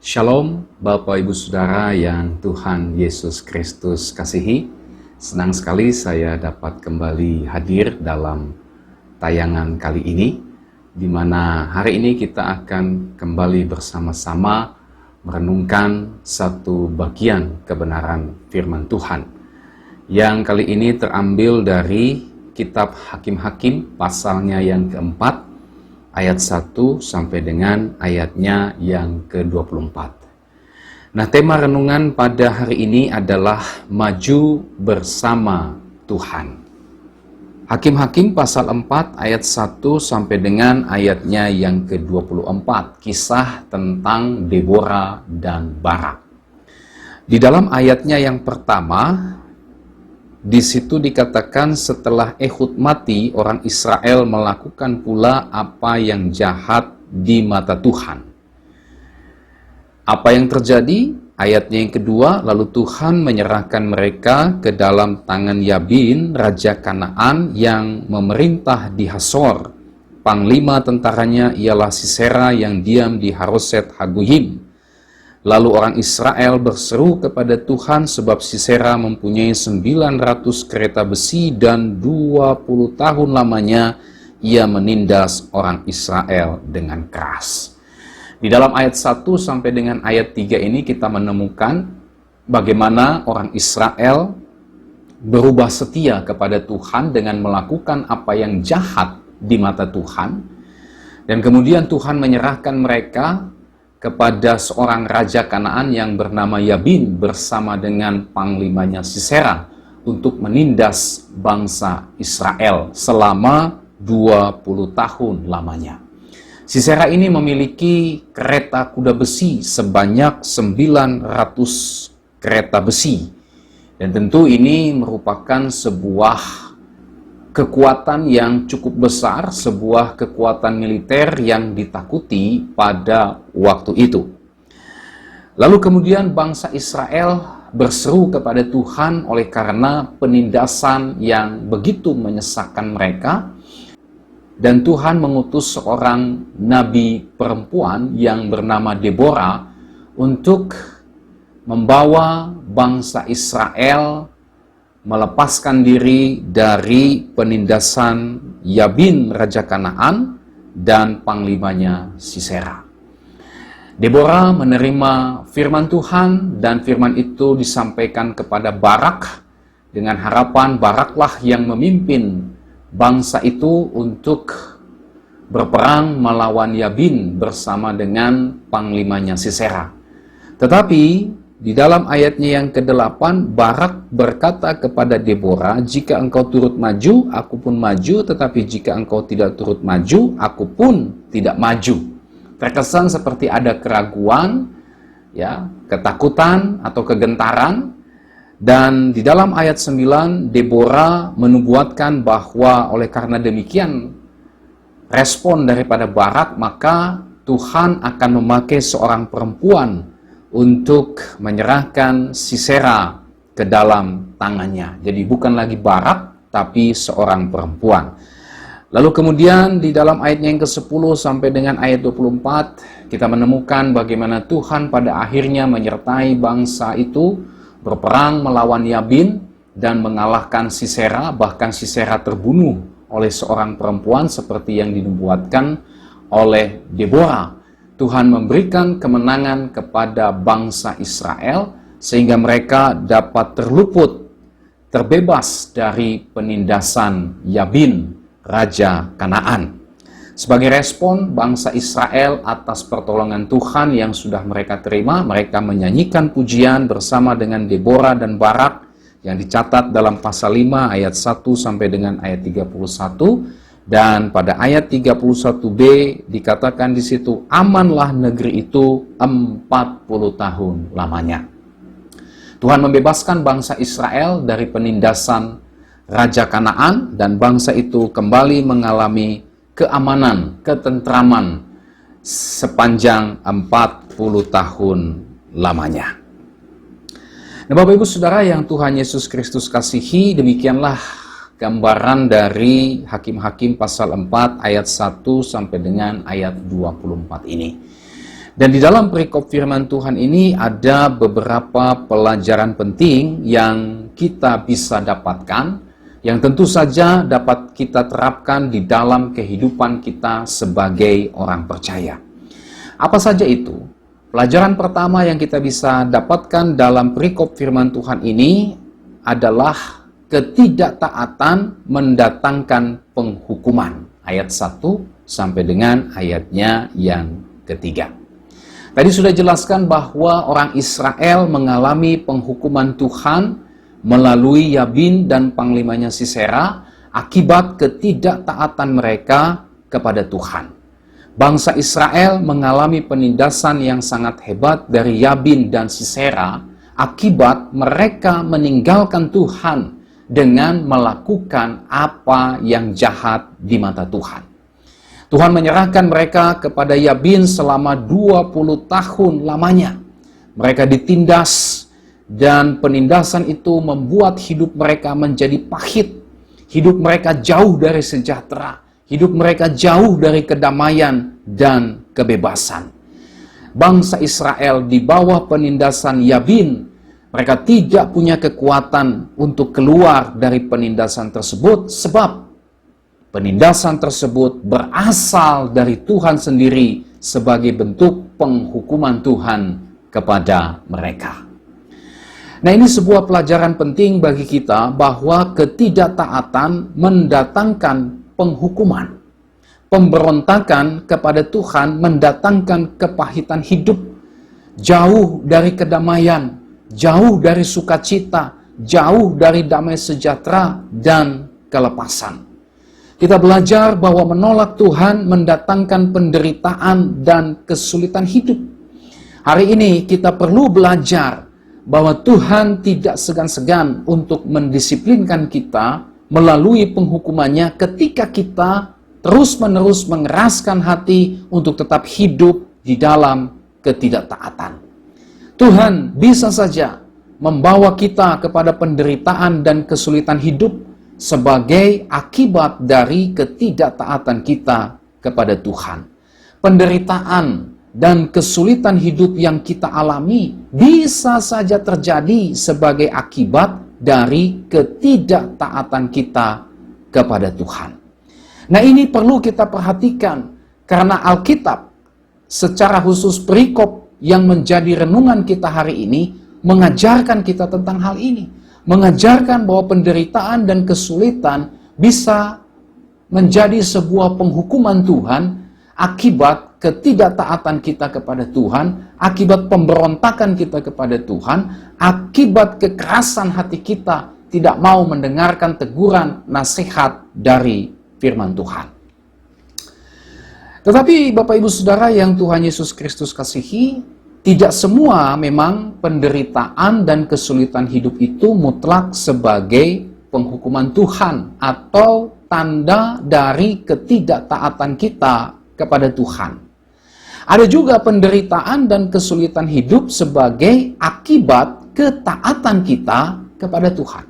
Shalom Bapak Ibu Saudara yang Tuhan Yesus Kristus kasihi. Senang sekali saya dapat kembali hadir dalam tayangan kali ini, di mana hari ini kita akan kembali bersama-sama merenungkan satu bagian kebenaran firman Tuhan, yang kali ini terambil dari kitab Hakim-Hakim pasalnya yang keempat, ayat 1 sampai dengan ayatnya yang ke-24. Nah, tema renungan pada hari ini adalah maju bersama Tuhan. Hakim-Hakim pasal 4 ayat 1 sampai dengan ayatnya yang ke-24, kisah tentang Deborah dan Barak. Di dalam ayatnya yang pertama, di situ dikatakan setelah Ehud mati, orang Israel melakukan pula apa yang jahat di mata Tuhan. Apa yang terjadi? Ayatnya yang kedua, lalu Tuhan menyerahkan mereka ke dalam tangan Yabin, raja Kanaan yang memerintah di Hasor. Panglima tentaranya ialah Sisera yang diam di Haroset Hagoyim. Lalu orang Israel berseru kepada Tuhan sebab Sisera mempunyai 900 kereta besi dan 20 tahun lamanya ia menindas orang Israel dengan keras. Di dalam ayat 1 sampai dengan ayat 3 ini kita menemukan bagaimana orang Israel berubah setia kepada Tuhan dengan melakukan apa yang jahat di mata Tuhan. Dan kemudian Tuhan menyerahkan mereka kepada seorang raja Kanaan yang bernama Yabin bersama dengan panglimanya Sisera untuk menindas bangsa Israel selama 20 tahun lamanya. Sisera ini memiliki kereta kuda besi sebanyak 900 kereta besi. Dan tentu ini merupakan sebuah kekuatan yang cukup besar, sebuah kekuatan militer yang ditakuti pada waktu itu. Lalu kemudian bangsa Israel berseru kepada Tuhan oleh karena penindasan yang begitu menyesakkan mereka, dan Tuhan mengutus seorang nabi perempuan yang bernama Deborah untuk membawa bangsa Israel melepaskan diri dari penindasan Yabin Raja Kanaan dan panglimanya Sisera. Deborah menerima firman Tuhan dan firman itu disampaikan kepada Barak dengan harapan Baraklah yang memimpin bangsa itu untuk berperang melawan Yabin bersama dengan panglimanya Sisera. Tetapi di dalam ayatnya yang ke-8, Barak berkata kepada Deborah, jika engkau turut maju, aku pun maju, tetapi jika engkau tidak turut maju, aku pun tidak maju. Terkesan seperti ada keraguan, ya, ketakutan atau kegentaran. Dan di dalam ayat 9, Deborah menubuatkan bahwa oleh karena demikian respon daripada Barak, maka Tuhan akan memakai seorang perempuan untuk menyerahkan Sisera ke dalam tangannya. Jadi bukan lagi Barak, tapi seorang perempuan. Lalu kemudian di dalam ayatnya yang ke-10 sampai dengan ayat 24, kita menemukan bagaimana Tuhan pada akhirnya menyertai bangsa itu berperang melawan Yabin dan mengalahkan Sisera, bahkan Sisera terbunuh oleh seorang perempuan seperti yang dinubuatkan oleh Deborah. Tuhan memberikan kemenangan kepada bangsa Israel sehingga mereka dapat terbebas dari penindasan Yabin, Raja Kanaan. Sebagai respon bangsa Israel atas pertolongan Tuhan yang sudah mereka terima, mereka menyanyikan pujian bersama dengan Deborah dan Barak yang dicatat dalam pasal 5 ayat 1 sampai dengan ayat 31. Dan pada ayat 31b dikatakan di situ, amanlah negeri itu 40 tahun lamanya. Tuhan membebaskan bangsa Israel dari penindasan Raja Kanaan dan bangsa itu kembali mengalami keamanan, ketentraman sepanjang 40 tahun lamanya. Nah, Bapak Ibu Saudara yang Tuhan Yesus Kristus kasihi, demikianlah gambaran dari Hakim-Hakim pasal 4 ayat 1 sampai dengan ayat 24 ini. Dan di dalam perikop firman Tuhan ini ada beberapa pelajaran penting yang kita bisa dapatkan, yang tentu saja dapat kita terapkan di dalam kehidupan kita sebagai orang percaya. Apa saja itu? Pelajaran pertama yang kita bisa dapatkan dalam perikop firman Tuhan ini adalah ketidaktaatan mendatangkan penghukuman. Ayat 1 sampai dengan ayatnya yang ketiga. Tadi sudah jelaskan bahwa orang Israel mengalami penghukuman Tuhan melalui Yabin dan panglimanya Sisera akibat ketidaktaatan mereka kepada Tuhan. Bangsa Israel mengalami penindasan yang sangat hebat dari Yabin dan Sisera akibat mereka meninggalkan Tuhan dengan melakukan apa yang jahat di mata Tuhan. Tuhan menyerahkan mereka kepada Yabin selama 20 tahun lamanya. Mereka ditindas dan penindasan itu membuat hidup mereka menjadi pahit. Hidup mereka jauh dari sejahtera. Hidup mereka jauh dari kedamaian dan kebebasan. Bangsa Israel di bawah penindasan Yabin, mereka tidak punya kekuatan untuk keluar dari penindasan tersebut sebab penindasan tersebut berasal dari Tuhan sendiri sebagai bentuk penghukuman Tuhan kepada mereka. Nah, ini sebuah pelajaran penting bagi kita bahwa ketidaktaatan mendatangkan penghukuman. Pemberontakan kepada Tuhan mendatangkan kepahitan hidup, jauh dari kedamaian, jauh dari sukacita, jauh dari damai sejahtera dan kelepasan. Kita belajar bahwa menolak Tuhan mendatangkan penderitaan dan kesulitan hidup. Hari ini kita perlu belajar bahwa Tuhan tidak segan-segan untuk mendisiplinkan kita melalui penghukumannya ketika kita terus-menerus mengeraskan hati untuk tetap hidup di dalam ketidaktaatan. Tuhan bisa saja membawa kita kepada penderitaan dan kesulitan hidup sebagai akibat dari ketidaktaatan kita kepada Tuhan. Penderitaan dan kesulitan hidup yang kita alami bisa saja terjadi sebagai akibat dari ketidaktaatan kita kepada Tuhan. Nah, ini perlu kita perhatikan karena Alkitab secara khusus perikop yang menjadi renungan kita hari ini mengajarkan kita tentang hal ini. Mengajarkan bahwa penderitaan dan kesulitan bisa menjadi sebuah penghukuman Tuhan akibat ketidaktaatan kita kepada Tuhan, akibat pemberontakan kita kepada Tuhan, akibat kekerasan hati kita tidak mau mendengarkan teguran nasihat dari firman Tuhan. Tetapi Bapak Ibu Saudara yang Tuhan Yesus Kristus kasihi, tidak semua memang penderitaan dan kesulitan hidup itu mutlak sebagai penghukuman Tuhan atau tanda dari ketidaktaatan kita kepada Tuhan. Ada juga penderitaan dan kesulitan hidup sebagai akibat ketaatan kita kepada Tuhan.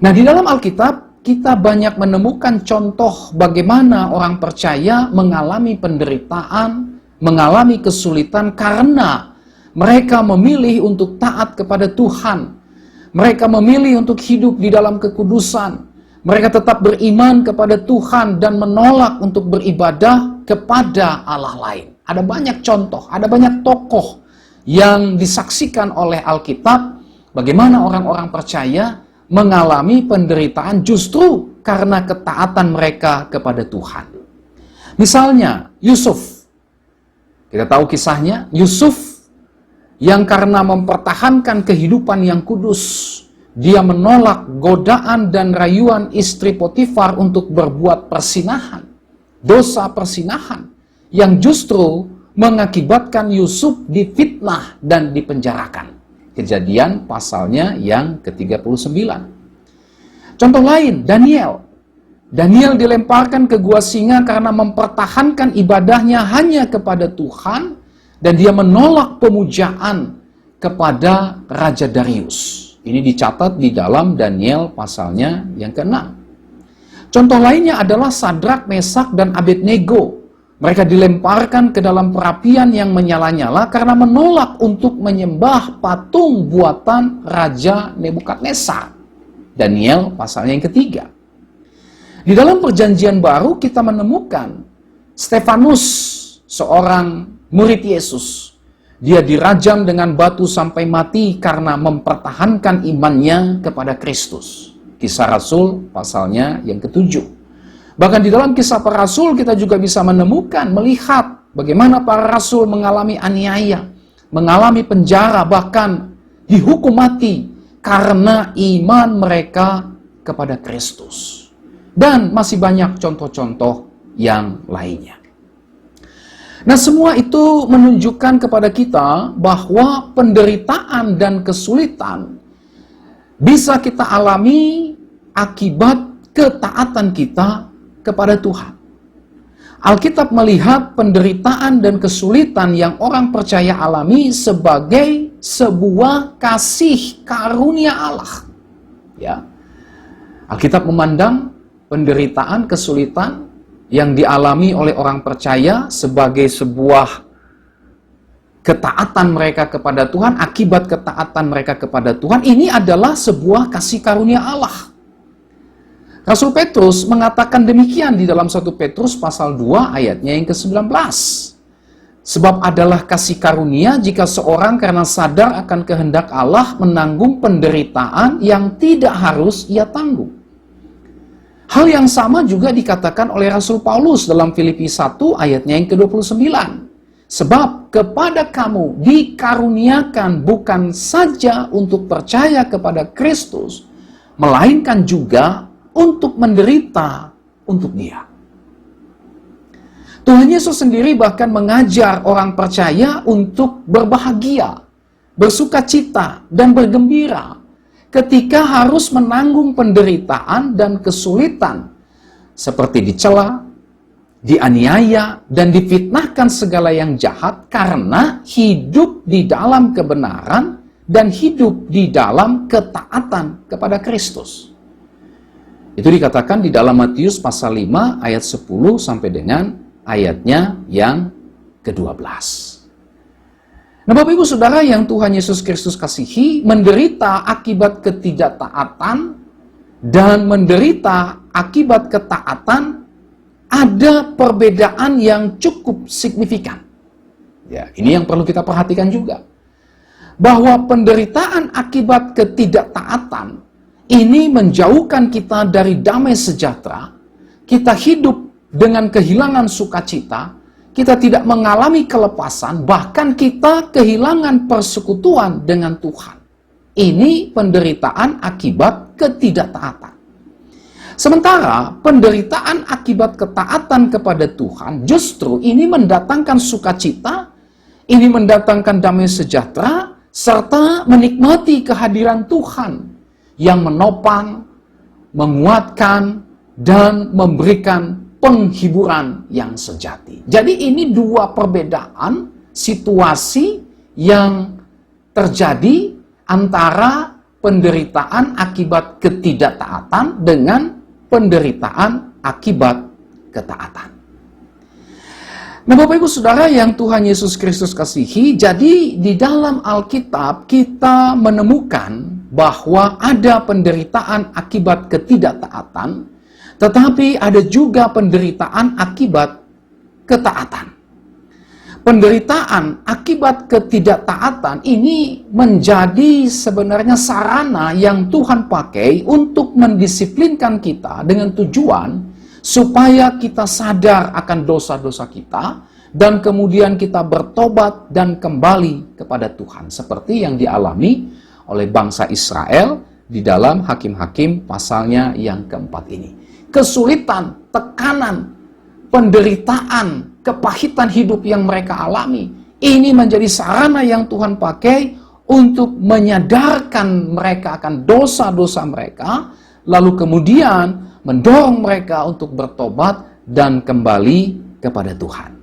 Nah, di dalam Alkitab kita banyak menemukan contoh bagaimana orang percaya mengalami penderitaan, mengalami kesulitan karena mereka memilih untuk taat kepada Tuhan. Mereka memilih untuk hidup di dalam kekudusan. Mereka tetap beriman kepada Tuhan dan menolak untuk beribadah kepada Allah lain. Ada banyak contoh, ada banyak tokoh yang disaksikan oleh Alkitab bagaimana orang-orang percaya mengalami penderitaan justru karena ketaatan mereka kepada Tuhan. Misalnya Yusuf. Kita tahu kisahnya, Yusuf yang karena mempertahankan kehidupan yang kudus, dia menolak godaan dan rayuan istri Potifar untuk berbuat persinahan, dosa persinahan, yang justru mengakibatkan Yusuf difitnah dan dipenjarakan. Kejadian pasalnya yang ke-39. Contoh lain, Daniel. Daniel dilemparkan ke gua singa karena mempertahankan ibadahnya hanya kepada Tuhan dan dia menolak pemujaan kepada Raja Darius. Ini dicatat di dalam Daniel pasalnya yang ke-6. Contoh lainnya adalah Sadrak, Mesak, dan Abednego. Mereka dilemparkan ke dalam perapian yang menyala-nyala karena menolak untuk menyembah patung buatan Raja Nebukadnezar. Daniel pasalnya yang ketiga. Di dalam perjanjian baru kita menemukan Stefanus, seorang murid Yesus. Dia dirajam dengan batu sampai mati karena mempertahankan imannya kepada Kristus. Kisah Rasul pasalnya yang ketujuh. Bahkan di dalam kisah para rasul kita juga bisa menemukan, melihat bagaimana para rasul mengalami aniaya, mengalami penjara, bahkan dihukum mati karena iman mereka kepada Kristus. Dan masih banyak contoh-contoh yang lainnya. Nah, semua itu menunjukkan kepada kita bahwa penderitaan dan kesulitan bisa kita alami akibat ketaatan kita kepada Tuhan. Alkitab melihat penderitaan dan kesulitan yang orang percaya alami sebagai sebuah kasih karunia Allah. Ya. Alkitab memandang penderitaan, kesulitan yang dialami oleh orang percaya sebagai sebuah ketaatan mereka kepada Tuhan, akibat ketaatan mereka kepada Tuhan, ini adalah sebuah kasih karunia Allah. Rasul Petrus mengatakan demikian di dalam 1 Petrus pasal 2 ayatnya yang ke-19. Sebab adalah kasih karunia jika seorang karena sadar akan kehendak Allah menanggung penderitaan yang tidak harus ia tanggung. Hal yang sama juga dikatakan oleh Rasul Paulus dalam Filipi 1 ayatnya yang ke-29. Sebab kepada kamu dikaruniakan bukan saja untuk percaya kepada Kristus, melainkan juga untuk menderita untuk Dia. Tuhan Yesus sendiri bahkan mengajar orang percaya untuk berbahagia, bersukacita, dan bergembira ketika harus menanggung penderitaan dan kesulitan seperti dicela, dianiaya, dan difitnahkan segala yang jahat karena hidup di dalam kebenaran dan hidup di dalam ketaatan kepada Kristus. Itu dikatakan di dalam Matius pasal 5 ayat 10 sampai dengan ayatnya yang ke-12. Nah, Bapak Ibu Saudara yang Tuhan Yesus Kristus kasihi, menderita akibat ketidaktaatan dan menderita akibat ketaatan ada perbedaan yang cukup signifikan. Ya, ini yang perlu kita perhatikan juga. Bahwa penderitaan akibat ketidaktaatan ini menjauhkan kita dari damai sejahtera, kita hidup dengan kehilangan sukacita, kita tidak mengalami kelepasan, bahkan kita kehilangan persekutuan dengan Tuhan. Ini penderitaan akibat ketidaktaatan. Sementara penderitaan akibat ketaatan kepada Tuhan justru ini mendatangkan sukacita, ini mendatangkan damai sejahtera, serta menikmati kehadiran Tuhan yang menopang, menguatkan, dan memberikan penghiburan yang sejati. Jadi ini dua perbedaan situasi yang terjadi antara penderitaan akibat ketidaktaatan dengan penderitaan akibat ketaatan. Nah, Bapak Ibu Saudara yang Tuhan Yesus Kristus kasihi, jadi di dalam Alkitab kita menemukan bahwa ada penderitaan akibat ketidaktaatan, tetapi ada juga penderitaan akibat ketaatan. Penderitaan akibat ketidaktaatan ini menjadi sebenarnya sarana yang Tuhan pakai untuk mendisiplinkan kita dengan tujuan supaya kita sadar akan dosa-dosa kita dan kemudian kita bertobat dan kembali kepada Tuhan. Seperti yang dialami oleh bangsa Israel di dalam Hakim-Hakim pasalnya yang keempat ini. Kesulitan, tekanan, penderitaan, kepahitan hidup yang mereka alami, ini menjadi sarana yang Tuhan pakai untuk menyadarkan mereka akan dosa-dosa mereka, lalu kemudian mendorong mereka untuk bertobat dan kembali kepada Tuhan.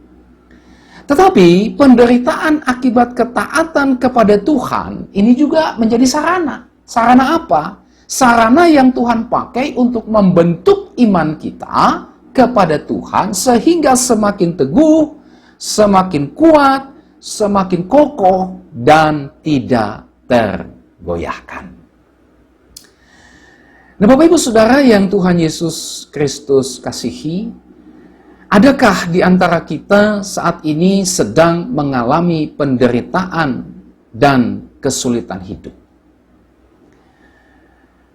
Tetapi penderitaan akibat ketaatan kepada Tuhan ini juga menjadi sarana. Sarana apa? Sarana yang Tuhan pakai untuk membentuk iman kita kepada Tuhan sehingga semakin teguh, semakin kuat, semakin kokoh, dan tidak tergoyahkan. Nah, Bapak Ibu Saudara yang Tuhan Yesus Kristus kasihi, adakah di antara kita saat ini sedang mengalami penderitaan dan kesulitan hidup?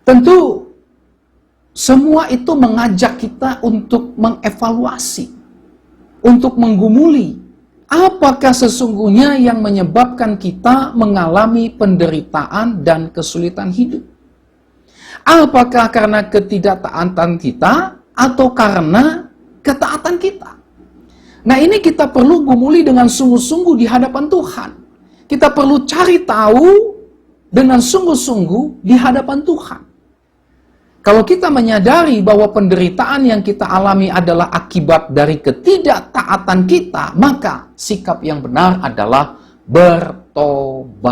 Tentu semua itu mengajak kita untuk mengevaluasi, untuk menggumuli apakah sesungguhnya yang menyebabkan kita mengalami penderitaan dan kesulitan hidup. Apakah karena ketidaktaatan kita atau karena ketaatan kita? Nah, ini kita perlu gumuli dengan sungguh-sungguh di hadapan Tuhan. Kita perlu cari tahu dengan sungguh-sungguh di hadapan Tuhan. Kalau kita menyadari bahwa penderitaan yang kita alami adalah akibat dari ketidaktaatan kita, maka sikap yang benar adalah bertobatlah.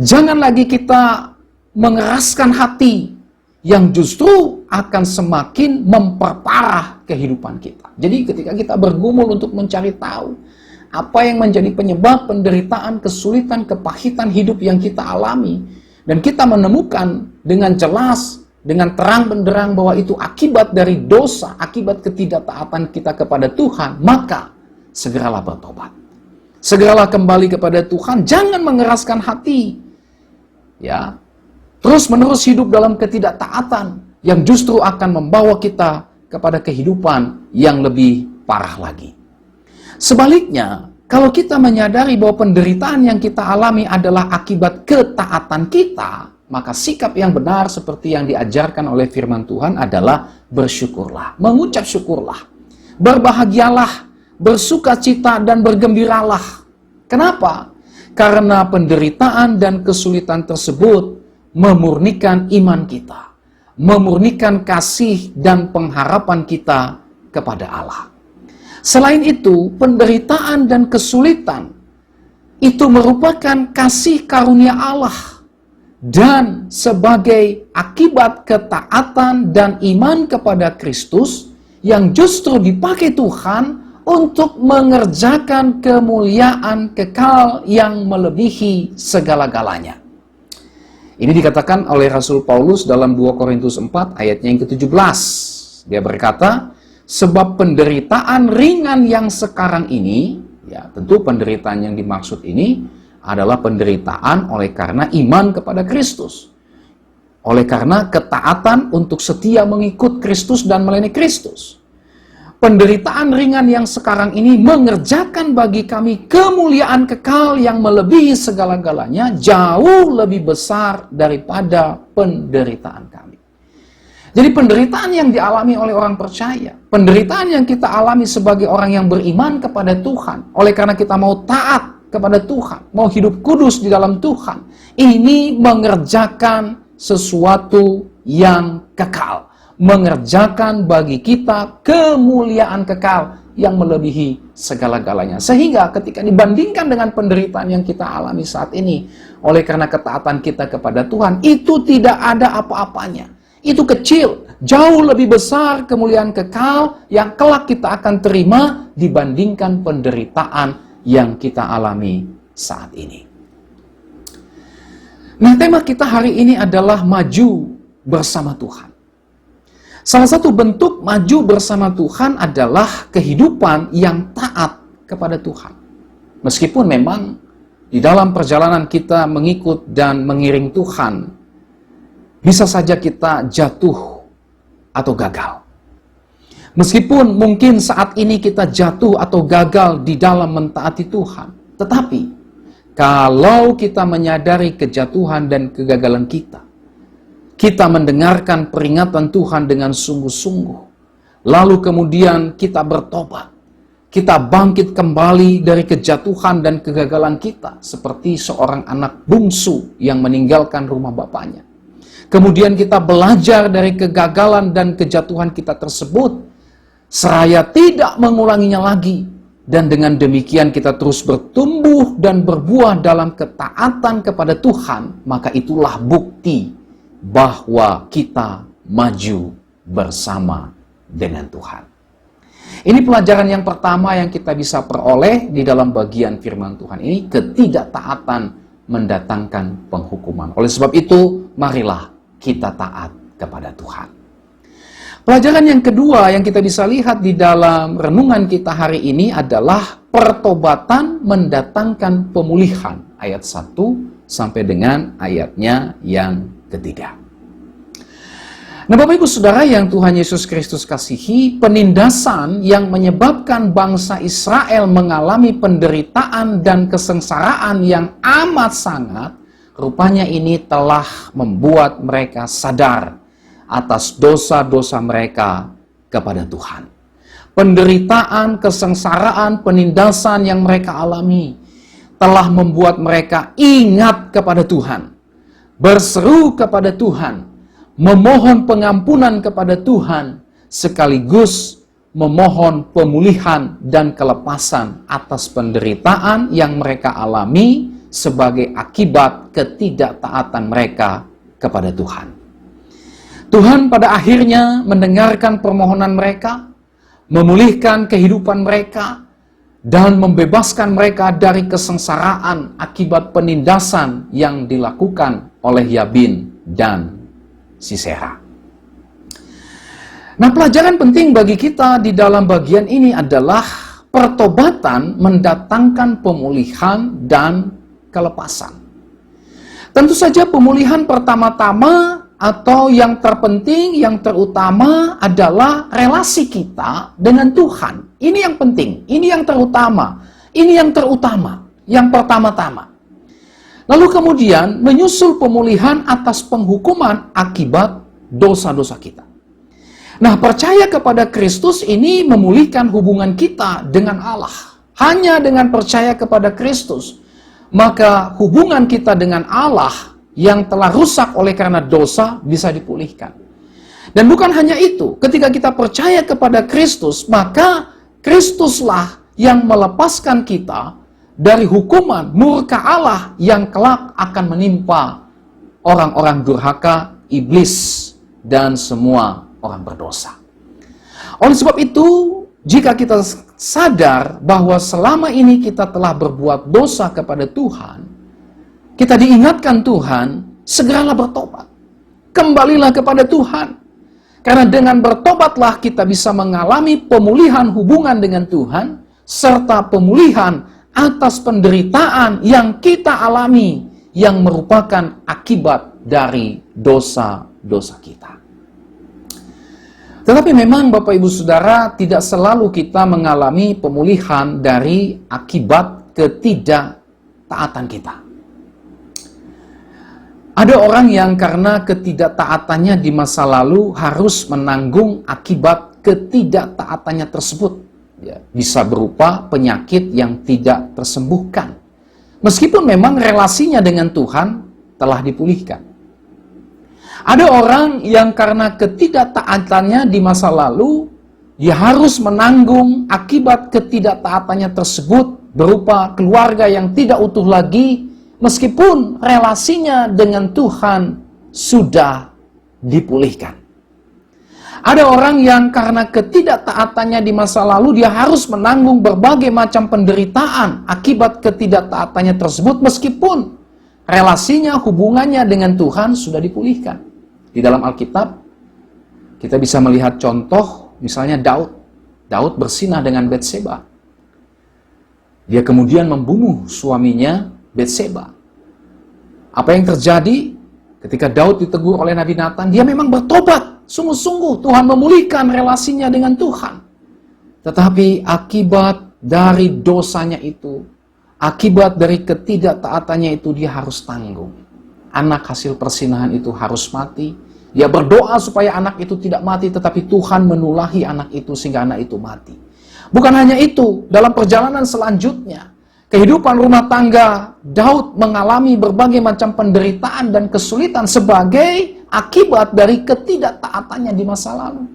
Jangan lagi kita mengeraskan hati yang justru akan semakin memperparah kehidupan kita. Jadi ketika kita bergumul untuk mencari tahu apa yang menjadi penyebab penderitaan, kesulitan, kepahitan hidup yang kita alami, dan kita menemukan dengan jelas, dengan terang benderang bahwa itu akibat dari dosa, akibat ketidaktaatan kita kepada Tuhan, maka segeralah bertobat. Segeralah kembali kepada Tuhan, jangan mengeraskan hati. Ya, terus-menerus hidup dalam ketidaktaatan yang justru akan membawa kita kepada kehidupan yang lebih parah lagi. Sebaliknya, kalau kita menyadari bahwa penderitaan yang kita alami adalah akibat ketaatan kita, maka sikap yang benar seperti yang diajarkan oleh firman Tuhan adalah bersyukurlah, mengucap syukurlah, berbahagialah, bersukacita dan bergembiralah. Kenapa? Karena penderitaan dan kesulitan tersebut memurnikan iman kita, memurnikan kasih dan pengharapan kita kepada Allah. Selain itu, penderitaan dan kesulitan itu merupakan kasih karunia Allah dan sebagai akibat ketaatan dan iman kepada Kristus yang justru dipakai Tuhan untuk mengerjakan kemuliaan kekal yang melebihi segala-galanya. Ini dikatakan oleh Rasul Paulus dalam 2 Korintus 4 ayatnya yang ke-17. Dia berkata, sebab penderitaan ringan yang sekarang ini, ya tentu penderitaan yang dimaksud ini adalah penderitaan oleh karena iman kepada Kristus. Oleh karena ketaatan untuk setia mengikut Kristus dan melayani Kristus. Penderitaan ringan yang sekarang ini mengerjakan bagi kami kemuliaan kekal yang melebihi segala-galanya, jauh lebih besar daripada penderitaan kami. Jadi penderitaan yang dialami oleh orang percaya, penderitaan yang kita alami sebagai orang yang beriman kepada Tuhan, oleh karena kita mau taat kepada Tuhan, mau hidup kudus di dalam Tuhan, ini mengerjakan sesuatu yang kekal. Mengerjakan bagi kita kemuliaan kekal yang melebihi segala-galanya. Sehingga ketika dibandingkan dengan penderitaan yang kita alami saat ini, oleh karena ketaatan kita kepada Tuhan, itu tidak ada apa-apanya. Itu kecil, jauh lebih besar kemuliaan kekal yang kelak kita akan terima dibandingkan penderitaan yang kita alami saat ini. Nah, tema kita hari ini adalah maju bersama Tuhan. Salah satu bentuk maju bersama Tuhan adalah kehidupan yang taat kepada Tuhan. Meskipun memang di dalam perjalanan kita mengikut dan mengiring Tuhan, bisa saja kita jatuh atau gagal. Meskipun mungkin saat ini kita jatuh atau gagal di dalam mentaati Tuhan, tetapi kalau kita menyadari kejatuhan dan kegagalan kita mendengarkan peringatan Tuhan dengan sungguh-sungguh, lalu kemudian kita bertobat, kita bangkit kembali dari kejatuhan dan kegagalan kita, seperti seorang anak bungsu yang meninggalkan rumah bapaknya. Kemudian kita belajar dari kegagalan dan kejatuhan kita tersebut, seraya tidak mengulanginya lagi, dan dengan demikian kita terus bertumbuh dan berbuah dalam ketaatan kepada Tuhan, maka itulah bukti bahwa kita maju bersama dengan Tuhan. Ini pelajaran yang pertama yang kita bisa peroleh di dalam bagian firman Tuhan ini, ketidaktaatan mendatangkan penghukuman. Oleh sebab itu, marilah kita taat kepada Tuhan. Pelajaran yang kedua yang kita bisa lihat di dalam renungan kita hari ini adalah pertobatan mendatangkan pemulihan. Ayat 1 sampai dengan ayatnya yang ketiga. Nah, Bapak Ibu Saudara yang Tuhan Yesus Kristus kasihi, penindasan yang menyebabkan bangsa Israel mengalami penderitaan dan kesengsaraan yang amat sangat, rupanya ini telah membuat mereka sadar atas dosa-dosa mereka kepada Tuhan. Penderitaan, kesengsaraan, penindasan yang mereka alami telah membuat mereka ingat kepada Tuhan, berseru kepada Tuhan, memohon pengampunan kepada Tuhan, sekaligus memohon pemulihan dan kelepasan atas penderitaan yang mereka alami sebagai akibat ketidaktaatan mereka kepada Tuhan. Tuhan pada akhirnya mendengarkan permohonan mereka, memulihkan kehidupan mereka, dan membebaskan mereka dari kesengsaraan akibat penindasan yang dilakukan oleh Yabin dan Sisera. Nah, pelajaran penting bagi kita di dalam bagian ini adalah pertobatan mendatangkan pemulihan dan kelepasan. Tentu saja pemulihan pertama-tama atau yang terpenting, yang terutama adalah relasi kita dengan Tuhan. Ini yang penting, ini yang terutama, yang pertama-tama. Lalu kemudian menyusul pemulihan atas penghukuman akibat dosa-dosa kita. Nah, percaya kepada Kristus ini memulihkan hubungan kita dengan Allah. Hanya dengan percaya kepada Kristus, maka hubungan kita dengan Allah yang telah rusak oleh karena dosa bisa dipulihkan. Dan bukan hanya itu, ketika kita percaya kepada Kristus, maka Kristuslah yang melepaskan kita dari hukuman murka Allah yang kelak akan menimpa orang-orang durhaka, iblis, dan semua orang berdosa. Oleh sebab itu, jika kita sadar bahwa selama ini kita telah berbuat dosa kepada Tuhan, kita diingatkan Tuhan, segeralah bertobat. Kembalilah kepada Tuhan. Karena dengan bertobatlah kita bisa mengalami pemulihan hubungan dengan Tuhan, serta pemulihan atas penderitaan yang kita alami, yang merupakan akibat dari dosa-dosa kita. Tetapi memang Bapak Ibu Saudara, tidak selalu kita mengalami pemulihan dari akibat ketidaktaatan kita. Ada orang yang karena ketidaktaatannya di masa lalu harus menanggung akibat ketidaktaatannya tersebut. Ya, bisa berupa penyakit yang tidak tersembuhkan. Meskipun memang relasinya dengan Tuhan telah dipulihkan. Ada orang yang karena ketidaktaatannya di masa lalu, dia harus menanggung akibat ketidaktaatannya tersebut berupa keluarga yang tidak utuh lagi, meskipun relasinya dengan Tuhan sudah dipulihkan. Ada orang yang karena ketidaktaatannya di masa lalu, dia harus menanggung berbagai macam penderitaan akibat ketidaktaatannya tersebut, meskipun relasinya, hubungannya dengan Tuhan sudah dipulihkan. Di dalam Alkitab, kita bisa melihat contoh, misalnya Daud. Daud bersinah dengan Betseba. Dia kemudian membunuh suaminya, Betseba. Apa yang terjadi ketika Daud ditegur oleh Nabi Nathan? Dia memang bertobat. Sungguh-sungguh Tuhan memulihkan relasinya dengan Tuhan. Tetapi akibat dari dosanya itu, akibat dari ketidaktaatannya itu, dia harus tanggung. Anak hasil persinahan itu harus mati. Dia berdoa supaya anak itu tidak mati, tetapi Tuhan menulahi anak itu sehingga anak itu mati. Bukan hanya itu, dalam perjalanan selanjutnya, kehidupan rumah tangga Daud mengalami berbagai macam penderitaan dan kesulitan sebagai akibat dari ketidaktaatannya di masa lalu.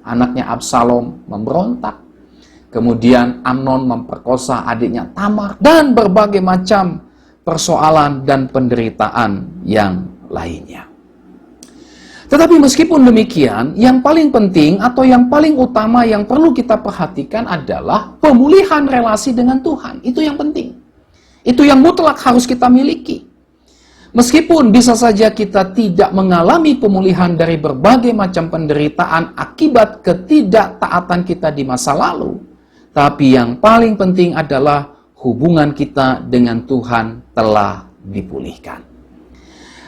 Anaknya Absalom memberontak, kemudian Amnon memperkosa adiknya Tamar, dan berbagai macam persoalan dan penderitaan yang lainnya. Tetapi meskipun demikian, yang paling penting atau yang paling utama yang perlu kita perhatikan adalah pemulihan relasi dengan Tuhan. Itu yang penting. Itu yang mutlak harus kita miliki. Meskipun bisa saja kita tidak mengalami pemulihan dari berbagai macam penderitaan akibat ketidaktaatan kita di masa lalu, tapi yang paling penting adalah hubungan kita dengan Tuhan telah dipulihkan.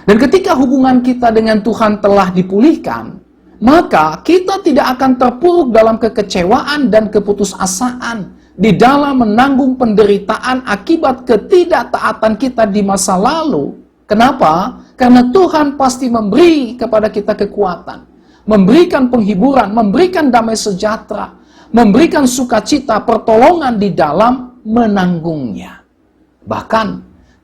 Dan ketika hubungan kita dengan Tuhan telah dipulihkan, maka kita tidak akan terpuruk dalam kekecewaan dan keputusasaan di dalam menanggung penderitaan akibat ketidaktaatan kita di masa lalu. Kenapa? Karena Tuhan pasti memberi kepada kita kekuatan, memberikan penghiburan, memberikan damai sejahtera, memberikan sukacita, pertolongan di dalam menanggungnya. Bahkan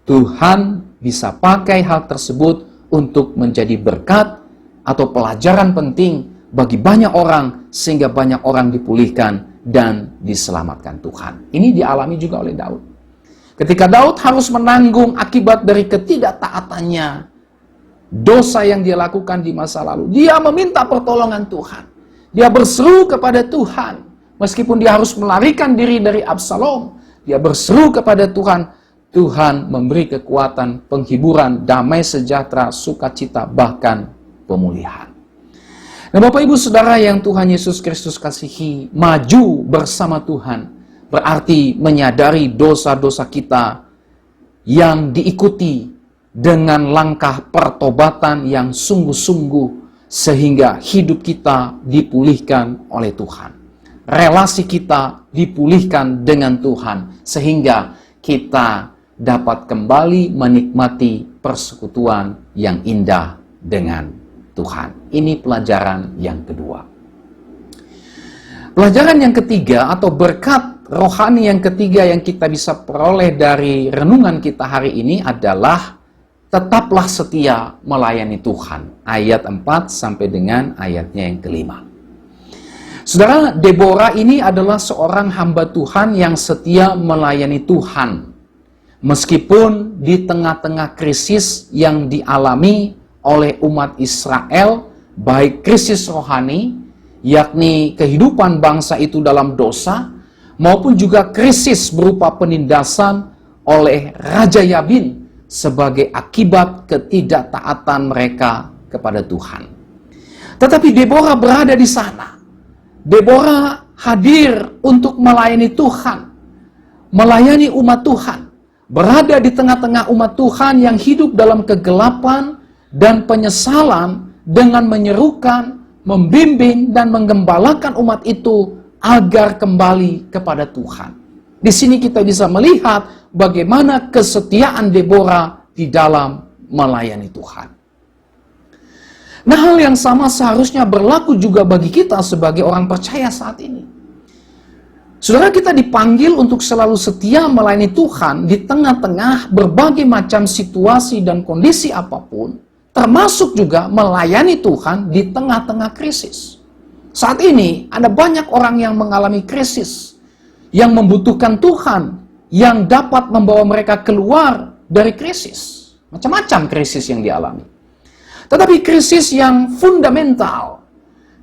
Tuhan bisa pakai hal tersebut untuk menjadi berkat atau pelajaran penting bagi banyak orang, sehingga banyak orang dipulihkan dan diselamatkan Tuhan. Ini dialami juga oleh Daud. Ketika Daud harus menanggung akibat dari ketidaktaatannya, dosa yang dia lakukan di masa lalu, dia meminta pertolongan Tuhan. Dia berseru kepada Tuhan, meskipun dia harus melarikan diri dari Absalom, dia berseru kepada Tuhan. Tuhan memberi kekuatan, penghiburan, damai sejahtera, sukacita, bahkan pemulihan. Nah, Bapak Ibu Saudara yang Tuhan Yesus Kristus kasihi, maju bersama Tuhan berarti menyadari dosa-dosa kita yang diikuti dengan langkah pertobatan yang sungguh-sungguh sehingga hidup kita dipulihkan oleh Tuhan. Relasi kita dipulihkan dengan Tuhan sehingga kita dapat kembali menikmati persekutuan yang indah dengan Tuhan. Ini pelajaran yang kedua. Pelajaran yang ketiga atau berkat rohani yang ketiga yang kita bisa peroleh dari renungan kita hari ini adalah tetaplah setia melayani Tuhan. Ayat 4 sampai dengan ayatnya yang kelima. Saudara, Deborah ini adalah seorang hamba Tuhan yang setia melayani Tuhan. Meskipun di tengah-tengah krisis yang dialami oleh umat Israel, baik krisis rohani, yakni kehidupan bangsa itu dalam dosa, maupun juga krisis berupa penindasan oleh Raja Yabin sebagai akibat ketidaktaatan mereka kepada Tuhan. Tetapi Deborah berada di sana. Deborah hadir untuk melayani Tuhan, melayani umat Tuhan. Berada di tengah-tengah umat Tuhan yang hidup dalam kegelapan dan penyesalan dengan menyerukan, membimbing, dan menggembalakan umat itu agar kembali kepada Tuhan. Di sini kita bisa melihat bagaimana kesetiaan Deborah di dalam melayani Tuhan. Nah, hal yang sama seharusnya berlaku juga bagi kita sebagai orang percaya saat ini. Saudara, kita dipanggil untuk selalu setia melayani Tuhan di tengah-tengah berbagai macam situasi dan kondisi apapun, termasuk juga melayani Tuhan di tengah-tengah krisis. Saat ini ada banyak orang yang mengalami krisis, yang membutuhkan Tuhan, yang dapat membawa mereka keluar dari krisis. Macam-macam krisis yang dialami. Tetapi krisis yang fundamental,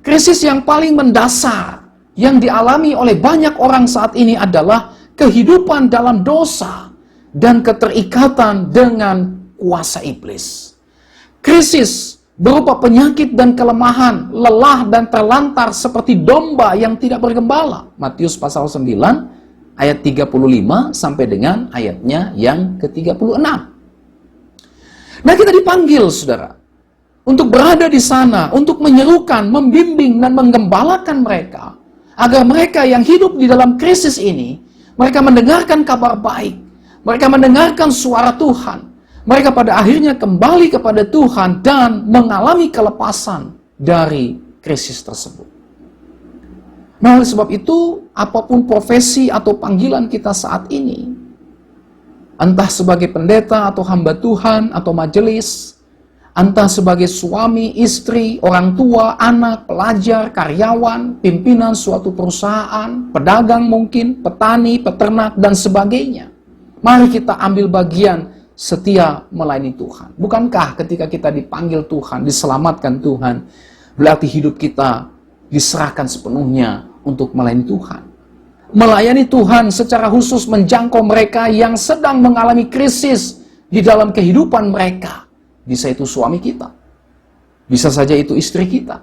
krisis yang paling mendasar, yang dialami oleh banyak orang saat ini adalah kehidupan dalam dosa dan keterikatan dengan kuasa iblis. Krisis berupa penyakit dan kelemahan, lelah dan terlantar seperti domba yang tidak bergembala. Matius pasal 9 ayat 35 sampai dengan ayatnya yang ke-36. Nah, kita dipanggil, saudara, untuk berada di sana, untuk menyerukan, membimbing dan menggembalakan mereka, agar mereka yang hidup di dalam krisis ini, mereka mendengarkan kabar baik, mereka mendengarkan suara Tuhan, mereka pada akhirnya kembali kepada Tuhan dan mengalami kelepasan dari krisis tersebut. Nah, oleh sebab itu, apapun profesi atau panggilan kita saat ini, entah sebagai pendeta atau hamba Tuhan atau majelis, entah sebagai suami, istri, orang tua, anak, pelajar, karyawan, pimpinan suatu perusahaan, pedagang mungkin, petani, peternak, dan sebagainya. Mari kita ambil bagian setia melayani Tuhan. Bukankah ketika kita dipanggil Tuhan, diselamatkan Tuhan, berarti hidup kita diserahkan sepenuhnya untuk melayani Tuhan. Melayani Tuhan secara khusus menjangkau mereka yang sedang mengalami krisis di dalam kehidupan mereka. Bisa itu suami kita, bisa saja itu istri kita,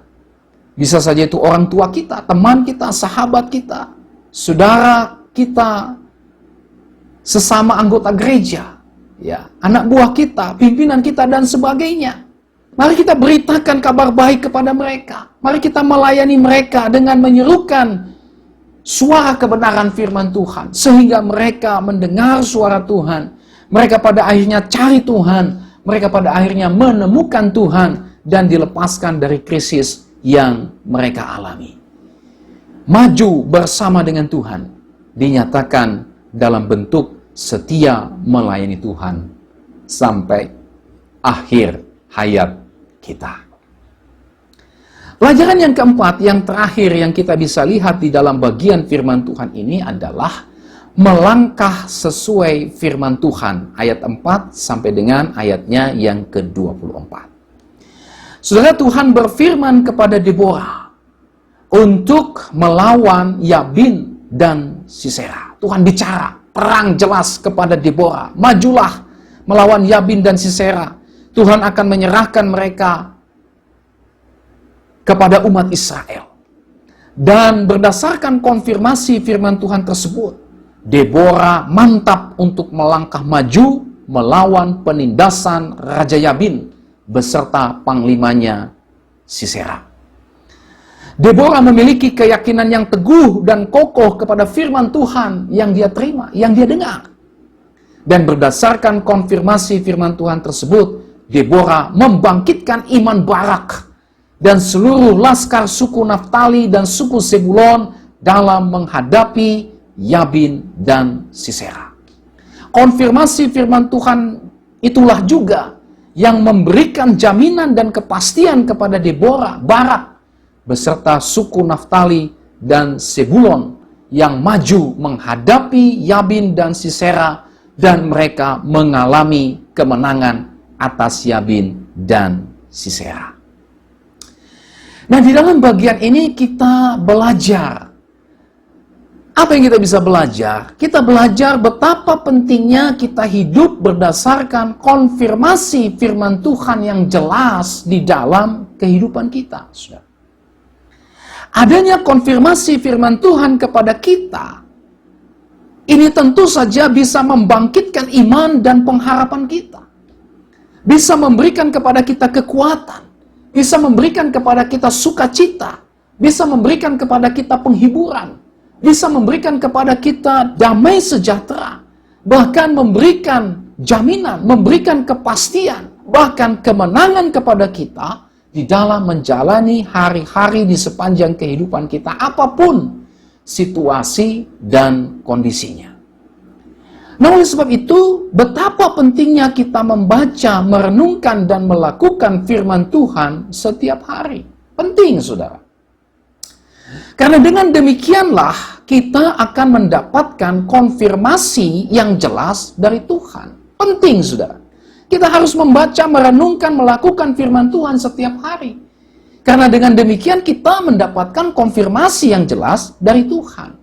bisa saja itu orang tua kita, teman kita, sahabat kita, saudara kita, sesama anggota gereja, ya, anak buah kita, pimpinan kita, dan sebagainya. Mari kita beritakan kabar baik kepada mereka. Mari kita melayani mereka dengan menyerukan suara kebenaran firman Tuhan, sehingga mereka mendengar suara Tuhan. Mereka pada akhirnya cari Tuhan. Mereka pada akhirnya menemukan Tuhan dan dilepaskan dari krisis yang mereka alami. Maju bersama dengan Tuhan dinyatakan dalam bentuk setia melayani Tuhan sampai akhir hayat kita. Pelajaran yang keempat, yang terakhir yang kita bisa lihat di dalam bagian firman Tuhan ini adalah melangkah sesuai firman Tuhan. Ayat 4 sampai dengan ayatnya yang ke-24. Saudara, Tuhan berfirman kepada Deborah untuk melawan Yabin dan Sisera. Tuhan bicara perang jelas kepada Deborah. Majulah melawan Yabin dan Sisera. Tuhan akan menyerahkan mereka kepada umat Israel. Dan berdasarkan konfirmasi firman Tuhan tersebut, Deborah mantap untuk melangkah maju melawan penindasan Raja Yabin beserta panglimanya Sisera. Deborah memiliki keyakinan yang teguh dan kokoh kepada firman Tuhan yang dia terima, yang dia dengar. Dan berdasarkan konfirmasi firman Tuhan tersebut, Deborah membangkitkan iman Barak dan seluruh laskar suku Naftali dan suku Zebulon dalam menghadapi Yabin dan Sisera. Konfirmasi firman Tuhan itulah juga yang memberikan jaminan dan kepastian kepada Deborah, Barak, beserta suku Naftali dan Zebulon yang maju menghadapi Yabin dan Sisera, dan mereka mengalami kemenangan atas Yabin dan Sisera. Nah, di dalam bagian ini kita belajar. Apa yang kita bisa belajar? Kita belajar betapa pentingnya kita hidup berdasarkan konfirmasi firman Tuhan yang jelas di dalam kehidupan kita. Adanya konfirmasi firman Tuhan kepada kita, ini tentu saja bisa membangkitkan iman dan pengharapan kita. Bisa memberikan kepada kita kekuatan. Bisa memberikan kepada kita sukacita. Bisa memberikan kepada kita penghiburan. Bisa memberikan kepada kita damai sejahtera. Bahkan memberikan jaminan, memberikan kepastian, bahkan kemenangan kepada kita di dalam menjalani hari-hari di sepanjang kehidupan kita, apapun situasi dan kondisinya. Nah, oleh sebab itu, betapa pentingnya kita membaca, merenungkan, dan melakukan firman Tuhan setiap hari. Penting, saudara. Karena dengan demikianlah kita akan mendapatkan konfirmasi yang jelas dari Tuhan. Penting, saudara. Kita harus membaca, merenungkan, melakukan firman Tuhan setiap hari. Karena dengan demikian kita mendapatkan konfirmasi yang jelas dari Tuhan.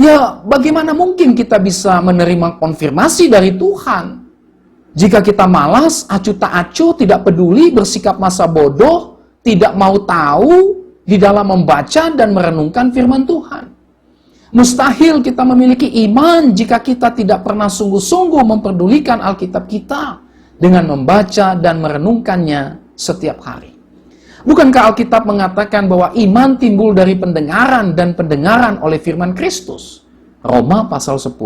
Ya, bagaimana mungkin kita bisa menerima konfirmasi dari Tuhan jika kita malas, acuh tak acuh, tidak peduli, bersikap masa bodoh, tidak mau tahu di dalam membaca dan merenungkan firman Tuhan? Mustahil kita memiliki iman jika kita tidak pernah sungguh-sungguh memperdulikan Alkitab kita dengan membaca dan merenungkannya setiap hari. Bukankah Alkitab mengatakan bahwa iman timbul dari pendengaran dan pendengaran oleh firman Kristus? Roma pasal 10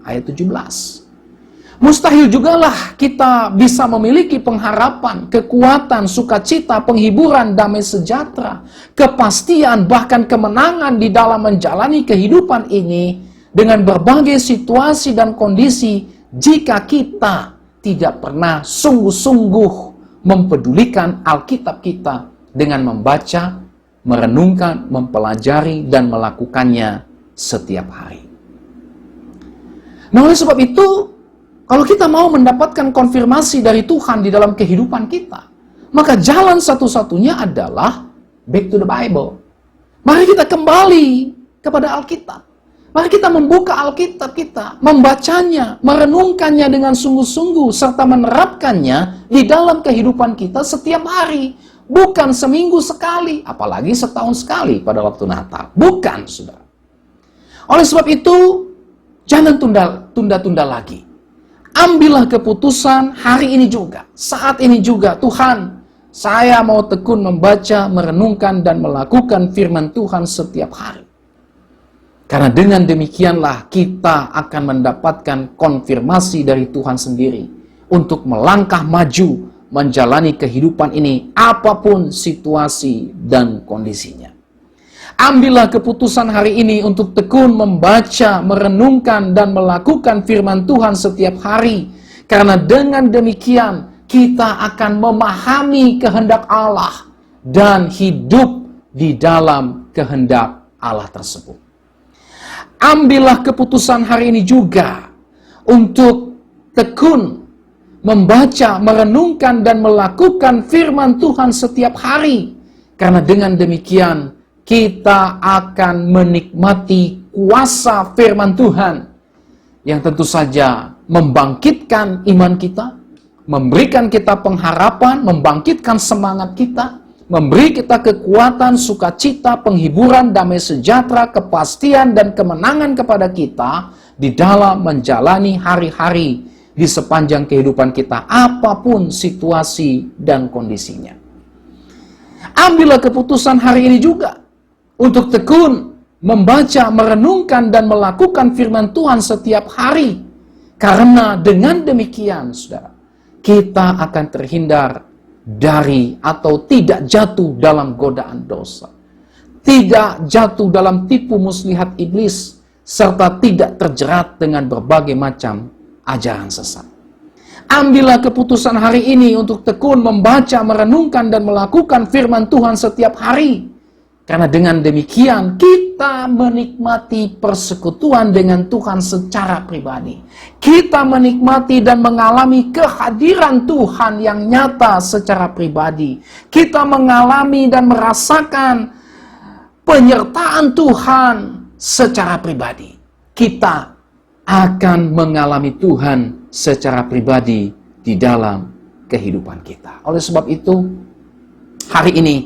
ayat 17. Mustahil jugalah kita bisa memiliki pengharapan, kekuatan, sukacita, penghiburan, damai sejahtera, kepastian, bahkan kemenangan di dalam menjalani kehidupan ini dengan berbagai situasi dan kondisi jika kita tidak pernah sungguh-sungguh mempedulikan Alkitab kita dengan membaca, merenungkan, mempelajari, dan melakukannya setiap hari. Nah, oleh sebab itu, Kalau kita mau mendapatkan konfirmasi dari Tuhan di dalam kehidupan kita, maka jalan satu-satunya adalah back to the Bible. Mari kita kembali kepada Alkitab. Mari kita membuka Alkitab kita, membacanya, merenungkannya dengan sungguh-sungguh, serta menerapkannya di dalam kehidupan kita setiap hari. Bukan seminggu sekali, apalagi setahun sekali pada waktu Natal. Bukan, saudara. Oleh sebab itu, jangan tunda-tunda lagi. Ambillah keputusan hari ini juga, saat ini juga. Tuhan, saya mau tekun membaca, merenungkan, dan melakukan firman Tuhan setiap hari. Karena dengan demikianlah kita akan mendapatkan konfirmasi dari Tuhan sendiri untuk melangkah maju, menjalani kehidupan ini apapun situasi dan kondisinya. Ambillah keputusan hari ini untuk tekun membaca, merenungkan, dan melakukan firman Tuhan setiap hari. Karena dengan demikian kita akan memahami kehendak Allah dan hidup di dalam kehendak Allah tersebut. Ambillah keputusan hari ini juga untuk tekun membaca, merenungkan, dan melakukan firman Tuhan setiap hari. Karena dengan demikian kita akan menikmati kuasa firman Tuhan yang tentu saja membangkitkan iman kita, memberikan kita pengharapan, membangkitkan semangat kita, memberi kita kekuatan, sukacita, penghiburan, damai sejahtera, kepastian, dan kemenangan kepada kita di dalam menjalani hari-hari di sepanjang kehidupan kita, apapun situasi dan kondisinya. Ambillah keputusan hari ini juga untuk tekun membaca, merenungkan, dan melakukan firman Tuhan setiap hari. Karena dengan demikian, saudara, kita akan terhindar dari atau tidak jatuh dalam godaan dosa, tidak jatuh dalam tipu muslihat iblis, serta tidak terjerat dengan berbagai macam ajaran sesat. Ambillah keputusan hari ini untuk tekun membaca, merenungkan, dan melakukan firman Tuhan setiap hari. Karena dengan demikian kita menikmati persekutuan dengan Tuhan secara pribadi. Kita menikmati dan mengalami kehadiran Tuhan yang nyata secara pribadi. Kita mengalami dan merasakan penyertaan Tuhan secara pribadi. Kita akan mengalami Tuhan secara pribadi di dalam kehidupan kita. Oleh sebab itu, hari ini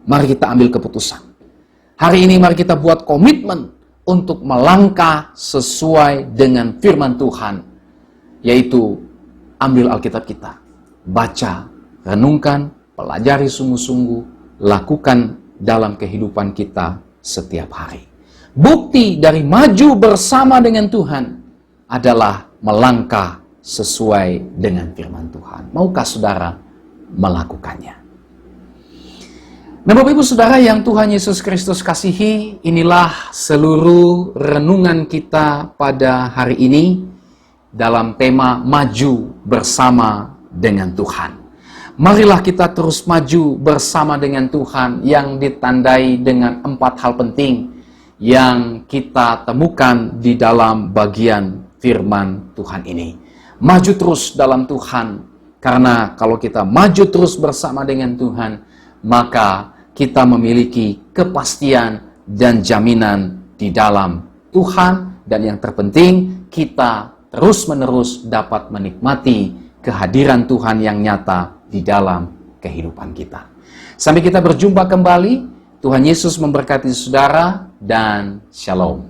mari kita ambil keputusan. Hari ini mari kita buat komitmen untuk melangkah sesuai dengan firman Tuhan, yaitu ambil Alkitab kita, baca, renungkan, pelajari sungguh-sungguh, lakukan dalam kehidupan kita setiap hari. Bukti dari maju bersama dengan Tuhan adalah melangkah sesuai dengan firman Tuhan. Maukah saudara melakukannya? Nah, Bapak Ibu Saudara yang Tuhan Yesus Kristus kasihi, inilah seluruh renungan kita pada hari ini dalam tema maju bersama dengan Tuhan. Marilah kita terus maju bersama dengan Tuhan yang ditandai dengan 4 hal penting yang kita temukan di dalam bagian firman Tuhan ini. Maju terus dalam Tuhan, karena kalau kita maju terus bersama dengan Tuhan, maka kita memiliki kepastian dan jaminan di dalam Tuhan, dan yang terpenting kita terus-menerus dapat menikmati kehadiran Tuhan yang nyata di dalam kehidupan kita. Sampai kita berjumpa kembali, Tuhan Yesus memberkati saudara dan shalom.